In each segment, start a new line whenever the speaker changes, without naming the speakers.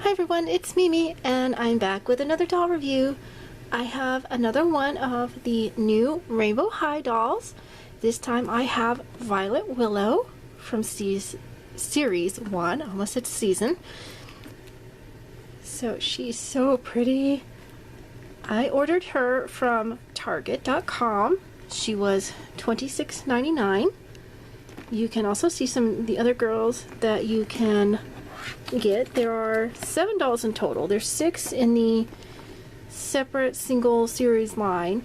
Hi everyone, it's Mimi and I'm back with another doll review. I have another one of the new Rainbow High dolls. This time I have Violet Willow from Series 1, almost said season. So she's so pretty. I ordered her from Target.com. She was $26.99. You can also see some of the other girls that you can get. There are 7 dolls in total. There's 6 in the separate single series line.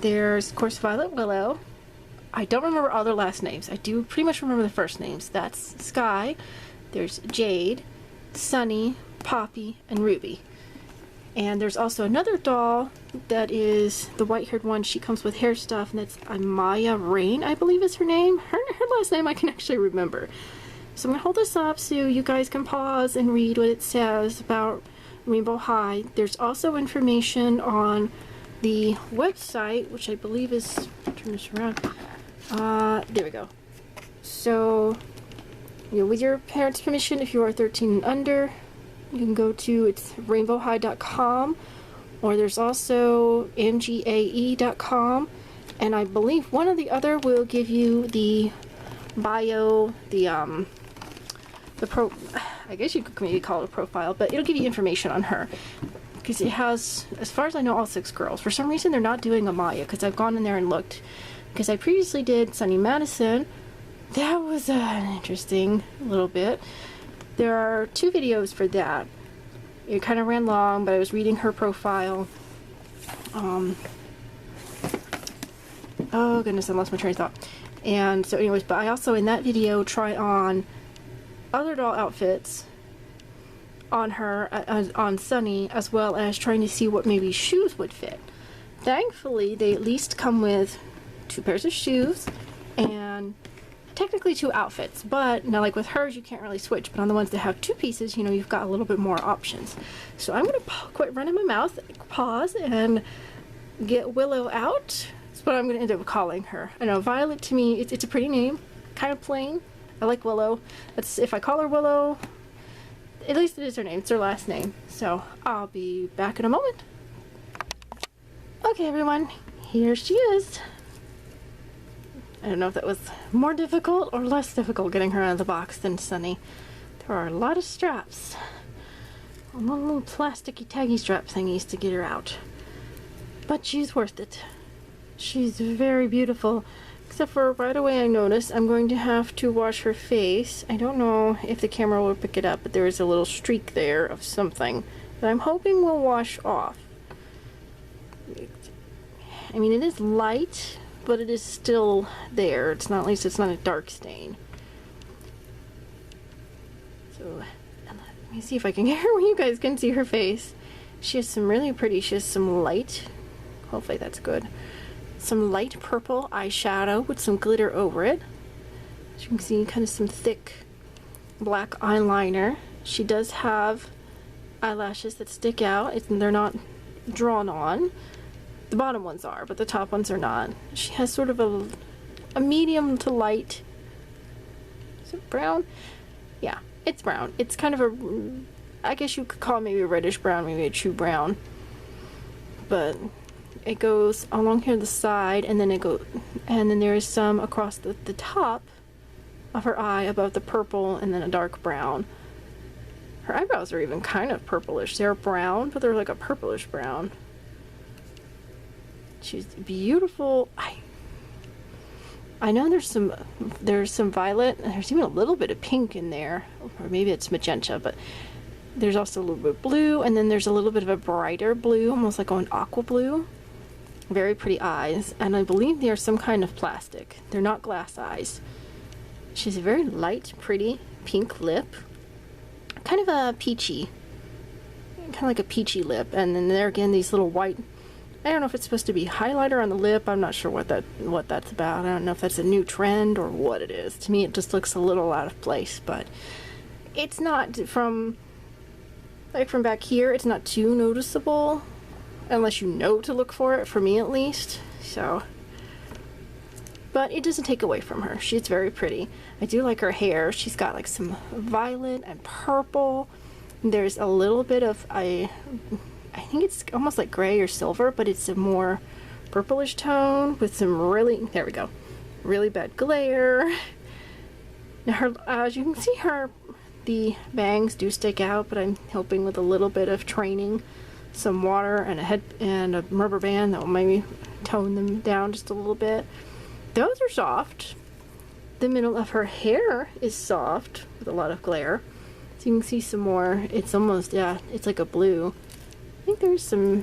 There's, of course, Violet Willow. I don't remember all their last names. I do pretty much remember the first names. That's Sky. There's Jade, Sunny, Poppy, and Ruby. And there's also another doll that is the white-haired one. She comes with hair stuff, and that's Amaya Rain, I believe is her name. Her last name I can actually remember. So I'm going to hold this up so you guys can pause and read what it says about Rainbow High. There's also information on the website, which I believe is, turn this around, there we go. So, with your parents' permission, if you are 13 and under, you can go to, it's rainbowhigh.com, or there's also mgae.com, and I believe one or the other will give you the bio, I guess you could maybe call it a profile, but it'll give you information on her. Because it has, as far as I know, all 6 girls. For some reason, they're not doing Amaya, because I've gone in there and looked. Because I previously did Sunny Madison. That was an interesting little bit. There are 2 videos for that. It kind of ran long, but I was reading her profile. Oh goodness, I lost my train of thought. And so anyways, but I also in that video try on other doll outfits on her, on Sunny, as well as trying to see what maybe shoes would fit. Thankfully, they at least come with 2 pairs of shoes and technically 2 outfits, but now like with hers you can't really switch, but on the ones that have 2 pieces, you know, you've got a little bit more options. So I'm going to quit running my mouth, pause, and get Willow out. That's what I'm going to end up calling her. I know, Violet to me, it's a pretty name, kind of plain. I like Willow. That's, if I call her Willow, at least it is her name, it's her last name. So I'll be back in a moment. Okay everyone, here she is. I don't know if that was more difficult or less difficult getting her out of the box than Sunny. There are a lot of straps. Little plasticky taggy strap thingies to get her out. But she's worth it. She's very beautiful. Except for right away I noticed I'm going to have to wash her face. I don't know if the camera will pick it up, but there is a little streak there of something that I'm hoping will wash off. I mean, it is light, but it is still there. It's not, at least it's not a dark stain. So let me see if I can get her where you guys can see her face. She has some really pretty, she has some light, hopefully that's good, some light purple eyeshadow with some glitter over it. As you can see, kind of some thick black eyeliner. She does have eyelashes that stick out. They're not drawn on. The bottom ones are, but the top ones are not. She has sort of a medium to light, is it brown? Yeah, it's brown. It's kind of a, I guess you could call it maybe a reddish brown, maybe a true brown. But it goes along here the side, and then there is some across the top of her eye above the purple, and then a dark brown. Her eyebrows are even kind of purplish. They're brown, but they're like a purplish brown. She's beautiful. I know there's some violet, and there's even a little bit of pink in there, or maybe it's magenta, but there's also a little bit of blue, and then there's a little bit of a brighter blue, almost like an aqua blue. Very pretty eyes, and I believe they are some kind of plastic. They're not glass eyes. She has a very light, pretty pink lip, kind of a peachy, kind of like a peachy lip, and then there again these little white, I don't know if it's supposed to be highlighter on the lip. I'm not sure what that's about. I don't know if that's a new trend or what it is. To me, it just looks a little out of place, but it's not from back here. It's not too noticeable unless you know to look for it, for me at least. So, but it doesn't take away from her. She's very pretty. I do like her hair. She's got like some violet and purple There's a little bit of, I think it's almost like gray or silver, but it's a more purplish tone with some really, there we go, really bad glare. Now her, as you can see, the bangs do stick out, but I'm hoping with a little bit of training, some water and a head and a rubber band that will maybe tone them down just a little bit. Those are soft. The middle of her hair is soft with a lot of glare. So you can see some more. It's almost, yeah, it's like a blue. I think there's some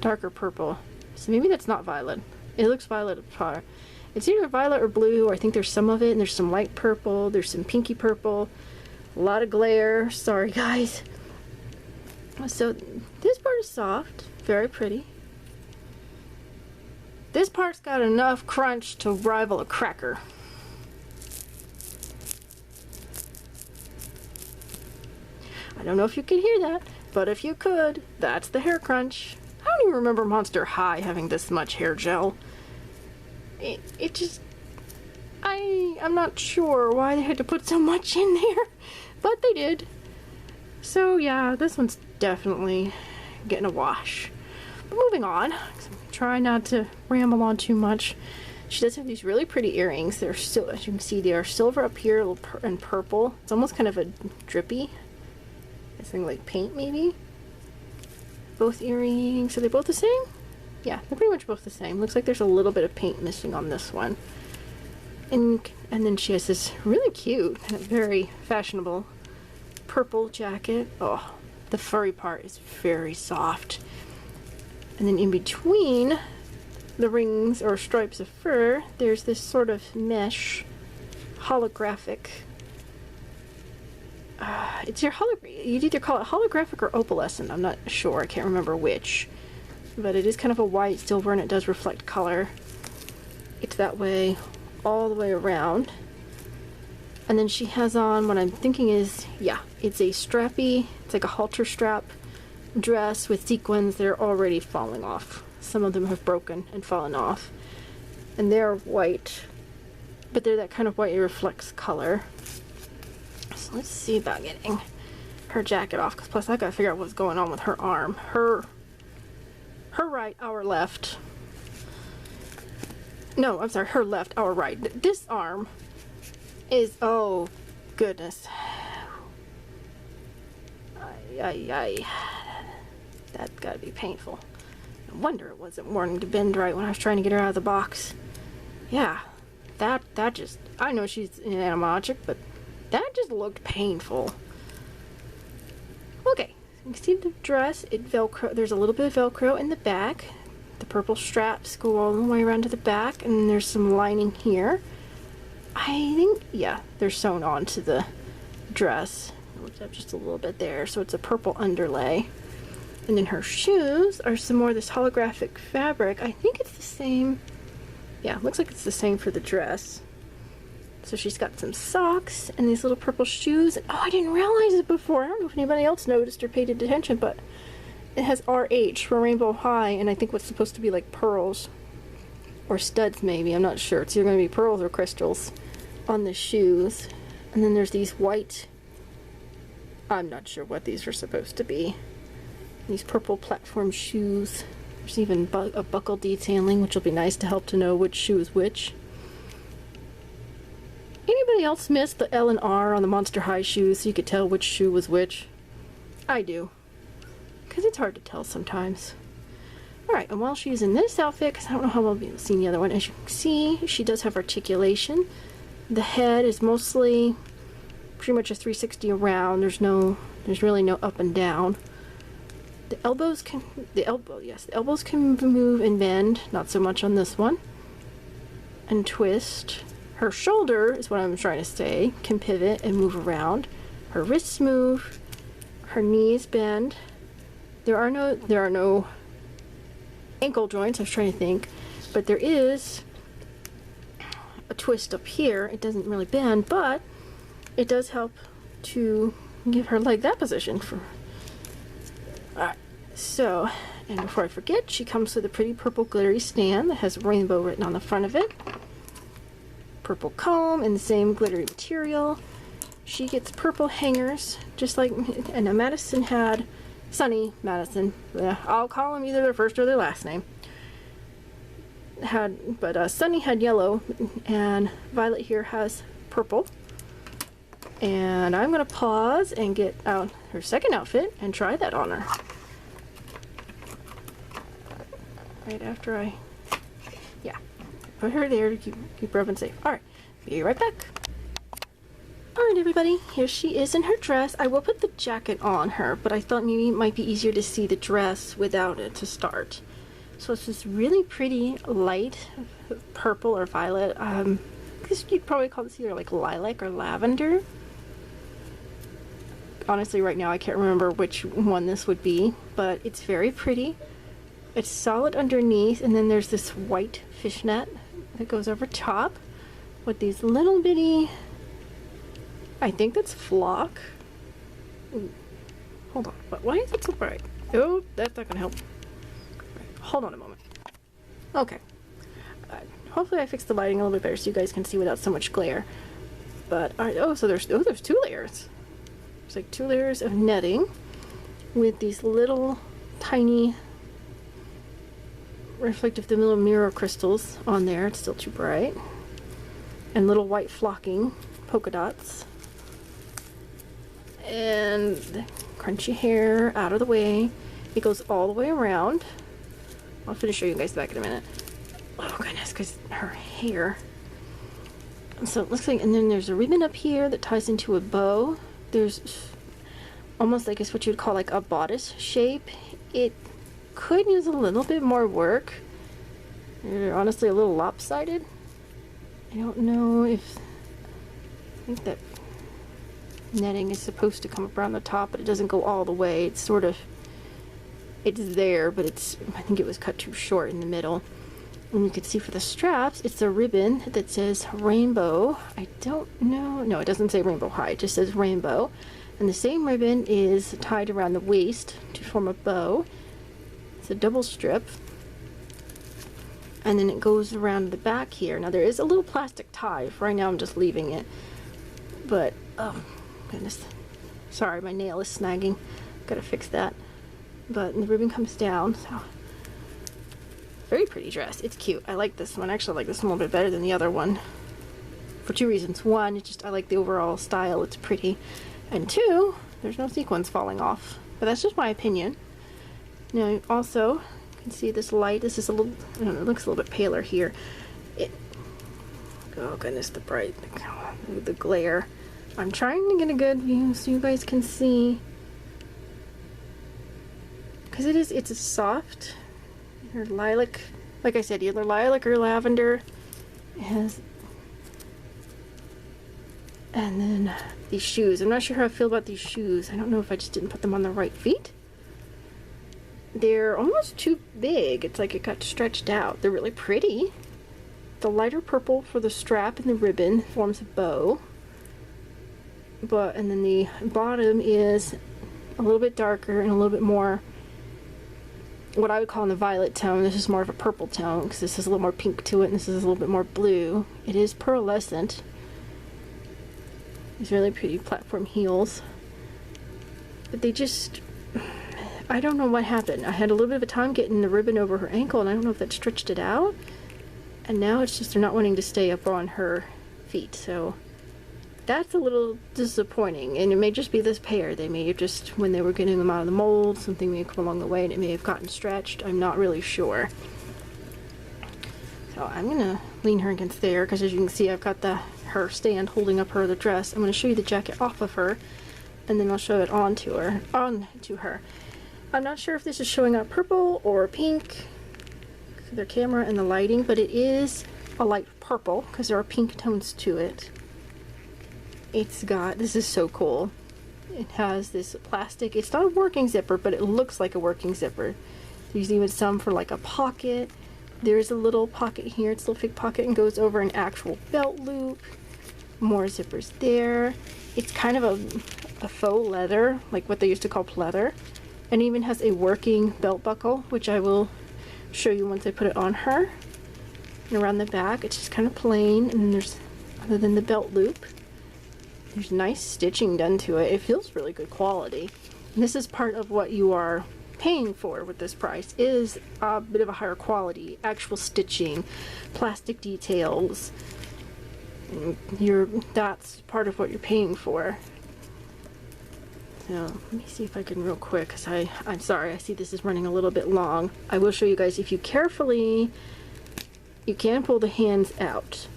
darker purple. So maybe that's not violet. It looks violet apart. It's either violet or blue, or I think there's some of it, and there's some light purple, there's some pinky purple, a lot of glare. Sorry guys. So this part is soft, very pretty. This part's got enough crunch to rival a cracker. I don't know if you can hear that, but if you could, that's the hair crunch. I don't even remember Monster High having this much hair gel. It just, I'm not sure why they had to put so much in there, but they did. So yeah, this one's definitely getting a wash. But moving on, try not to ramble on too much. She does have these really pretty earrings. They're still, as you can see, they are silver up here and purple. It's almost kind of a drippy, something like paint maybe. Both earrings, are they both the same? Yeah, they're pretty much both the same. Looks like there's a little bit of paint missing on this one. And then she has this really cute, very fashionable purple jacket. Oh, the furry part is very soft. And then in between the rings or stripes of fur, there's this sort of mesh holographic. It's your you'd either call it holographic or opalescent. I'm not sure. I can't remember which. But it is kind of a white silver, and it does reflect color. It's that way all the way around. And then she has on what I'm thinking is, yeah, it's a strappy, it's like a halter strap dress with sequins that are already falling off. Some of them have broken and fallen off. And they're white, but they're that kind of white that reflects color. So let's see about getting her jacket off, because plus I gotta figure out what's going on with her arm. Her right, our left. No, I'm sorry, her left, our right. This arm is, oh goodness. Ay. That's gotta be painful. No wonder it wasn't wanting to bend right when I was trying to get her out of the box. Yeah, that just, I know she's an animagic, but that just looked painful. Okay, you can see the dress, it velcro, there's a little bit of velcro in the back. The purple straps go all the way around to the back, and there's some lining here. I think, yeah, they're sewn onto the dress. Lift up just a little bit there, so it's a purple underlay. And then her shoes are some more of this holographic fabric. I think it's the same. Yeah, looks like it's the same for the dress. So she's got some socks and these little purple shoes. Oh, I didn't realize it before. I don't know if anybody else noticed or paid attention, but it has RH for Rainbow High, and I think what's supposed to be like pearls or studs maybe. I'm not sure. It's either going to be pearls or crystals on the shoes. And then there's these white, I'm not sure what these are supposed to be. These purple platform shoes. There's even a buckle detailing, which will be nice to help to know which shoe is which. Anybody else miss the L and R on the Monster High shoes so you could tell which shoe was which? I do. Because it's hard to tell sometimes. Alright, and while she's in this outfit, because I don't know how well you've seen the other one, as you can see, she does have articulation. The head is mostly pretty much a 360 around. There's really no up and down. The elbows can move and bend, not so much on this one. And twist. Her shoulder is what I'm trying to say, can pivot and move around. Her wrists move. Her knees bend. There are no ankle joints, I was trying to think, but there is a twist up here. It doesn't really bend, but it does help to give her leg that position. Alright, so, and before I forget, she comes with a pretty purple glittery stand that has rainbow written on the front of it. Purple comb in the same glittery material. she gets purple hangers, just like, and Madison had, Sunny Madison, I'll call them either their first or their last name, but Sunny had yellow, and Violet here has purple. And I'm gonna pause and get out her second outfit and try that on her. Right after yeah, put her there to keep her up and safe. Alright, be right back. Alright everybody, here she is in her dress. I will put the jacket on her, but I thought maybe it might be easier to see the dress without it to start. So it's this really pretty light purple or violet. I guess you'd probably call this either like lilac or lavender. Honestly, right now I can't remember which one this would be, but it's very pretty. It's solid underneath, and then there's this white fishnet that goes over top with these little bitty, I think that's flock. Ooh, hold on, why is it so bright? Oh, that's not gonna help. Hold on a moment. Okay. Hopefully I fixed the lighting a little bit better so you guys can see without so much glare. But, oh, so there's 2 layers. There's like 2 layers of netting with these little tiny reflective, the little mirror crystals on there. It's still too bright. And little white flocking polka dots. And the crunchy hair out of the way. It goes all the way around. I'll finish showing you guys back in a minute. Oh goodness, because her hair. So it looks like, and then there's a ribbon up here that ties into a bow. There's almost, I guess, what you would call like a bodice shape. It could use a little bit more work. They're honestly a little lopsided. I don't know if, I think that netting is supposed to come up around the top, but it doesn't go all the way. It's sort of, it's there, but it's, I think it was cut too short in the middle. And you can see for the straps, it's a ribbon that says rainbow. I don't know, no, it doesn't say rainbow high, it just says rainbow. And the same ribbon is tied around the waist to form a bow. It's a double strip. And then it goes around the back here. Now there is a little plastic tie. For right now I'm just leaving it. But, oh goodness. Sorry, my nail is snagging. Gotta fix that. But the ribbon comes down, so. Very pretty dress. It's cute. I like this one. Actually, I like this one a little bit better than the other one. For 2 reasons. One, it's just, I like the overall style. It's pretty. And 2, there's no sequins falling off. But that's just my opinion. Now, also, you can see this light. This is a little, I don't know, it looks a little bit paler here. Oh goodness, the bright, the glare. I'm trying to get a good view so you guys can see. Because it's a soft, or lilac, like I said, either lilac or lavender. It has, and then these shoes. I'm not sure how I feel about these shoes. I don't know if I just didn't put them on the right feet. They're almost too big. It's like it got stretched out. They're really pretty. The lighter purple for the strap and the ribbon forms a bow. And then the bottom is a little bit darker and a little bit more what I would call in the violet tone. This is more of a purple tone because this is a little more pink to it, and this is a little bit more blue. It is pearlescent. These really pretty platform heels. But they just, I don't know what happened. I had a little bit of a time getting the ribbon over her ankle, and I don't know if that stretched it out. And now it's just they're not wanting to stay up on her feet, so that's a little disappointing. And it may just be this pair. They may have just, when they were getting them out of the mold, something may have come along the way and it may have gotten stretched. I'm not really sure. So I'm gonna lean her against there because, as you can see, I've got her stand holding up her other dress. I'm gonna show you the jacket off of her, and then I'll show it onto her. I'm not sure if this is showing up purple or pink, their camera and the lighting, but it is a light purple because there are pink tones to it. It's got, this is so cool. It has this plastic, it's not a working zipper, but it looks like a working zipper. There's even some for like a pocket. There's a little pocket here, it's a little fake pocket, and goes over an actual belt loop. More zippers there. It's kind of a faux leather, like what they used to call pleather. And even has a working belt buckle, which I will show you once I put it on her. And around the back, it's just kind of plain, and there's, other than the belt loop, There's nice stitching done to it. It feels really good quality. And this is part of what you are paying for with this price, is a bit of a higher quality, actual stitching, plastic details. That's part of what you're paying for. So let me see if I can real quick, because I'm sorry, I see this is running a little bit long. I will show you guys, if you carefully, you can pull the hands out,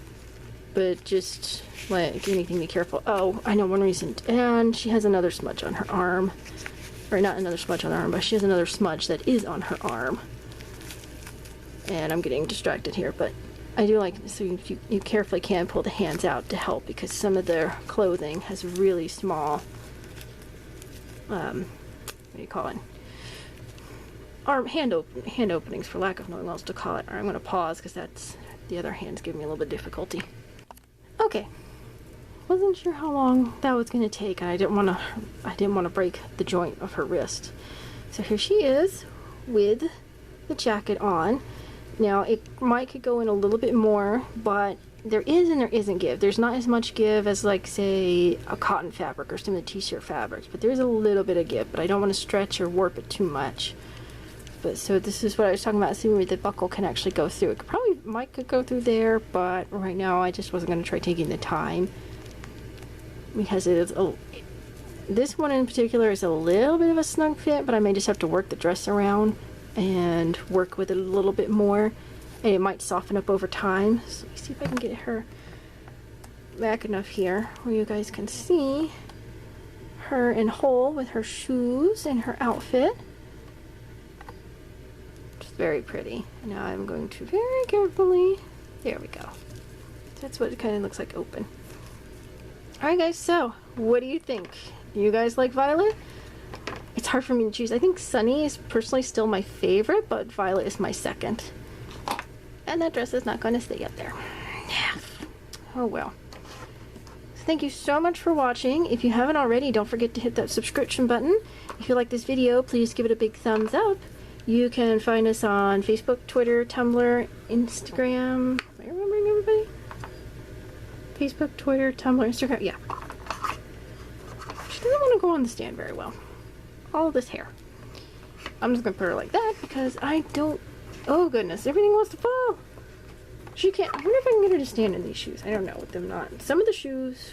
but just like anything, be careful. Oh, I know one reason. And she has another smudge on her arm. Or not another smudge on her arm, but she has another smudge that is on her arm. And I'm getting distracted here, but I do like this. So you carefully can pull the hands out to help, because some of their clothing has really small, what do you call it? Hand openings, for lack of knowing what else to call it. Alright, I'm going to pause because that's the other hand's giving me a little bit of difficulty. Okay. Wasn't sure how long that was going to take, and I didn't want to break the joint of her wrist. So here she is with the jacket on. Now it could go in a little bit more, but there is and there isn't give. There's not as much give as, like, say, a cotton fabric or some of the t-shirt fabrics, but there's a little bit of give, but I don't want to stretch or warp it too much. But so this is what I was talking about, seeing where the buckle can actually go through. It could go through there, but right now I just wasn't going to try taking the time, because it is this one in particular is a little bit of a snug fit, but I may just have to work the dress around and work with it a little bit more, and it might soften up over time. So let me see if I can get her back enough here where you guys can see her in whole with her shoes and her outfit. Just very pretty. Now I'm going to very carefully, there we go. That's what it kind of looks like open. Alright guys, so what do you think? Do you guys like Violet? It's hard for me to choose. I think Sunny is personally still my favorite, but Violet is my second. And that dress is not going to stay up there. Yeah. Oh well. So thank you so much for watching. If you haven't already, don't forget to hit that subscription button. If you like this video, please give it a big thumbs up. You can find us on Facebook, Twitter, Tumblr, Instagram. Am I remembering everybody? Facebook, Twitter, Tumblr, Instagram. Yeah. She doesn't want to go on the stand very well. All this hair. I'm just going to put her like that because I don't... Oh goodness, everything wants to fall. She can't... I wonder if I can get her to stand in these shoes. I don't know with them not. Some of the shoes...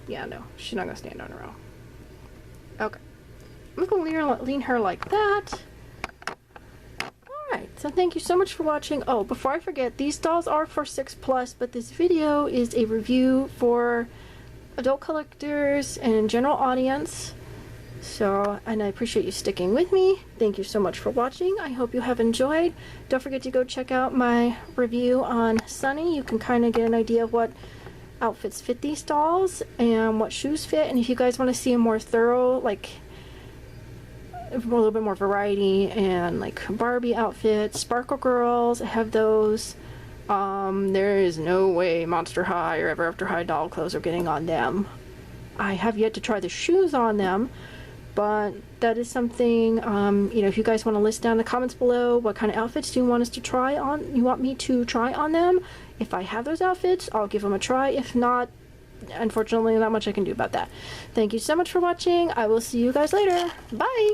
Yeah, no. She's not going to stand on her own. Okay. I'm just going to lean her like that. Alright, so thank you so much for watching. Oh, before I forget, these dolls are for 6+, but this video is a review for adult collectors and general audience. So, and I appreciate you sticking with me. Thank you so much for watching. I hope you have enjoyed. Don't forget to go check out my review on Sunny. You can kind of get an idea of what outfits fit these dolls and what shoes fit. And if you guys want to see a more thorough, like, a little bit more variety and like Barbie outfits, Sparkle Girls, I have those. There is no way Monster High or Ever After High doll clothes are getting on them. I have yet to try the shoes on them, but that is something, you know, if you guys want to list down in the comments below what kind of outfits do you want us to try on, you want me to try on them. If I have those outfits, I'll give them a try. If not, unfortunately, not much I can do about that. Thank you so much for watching. I will see you guys later. Bye!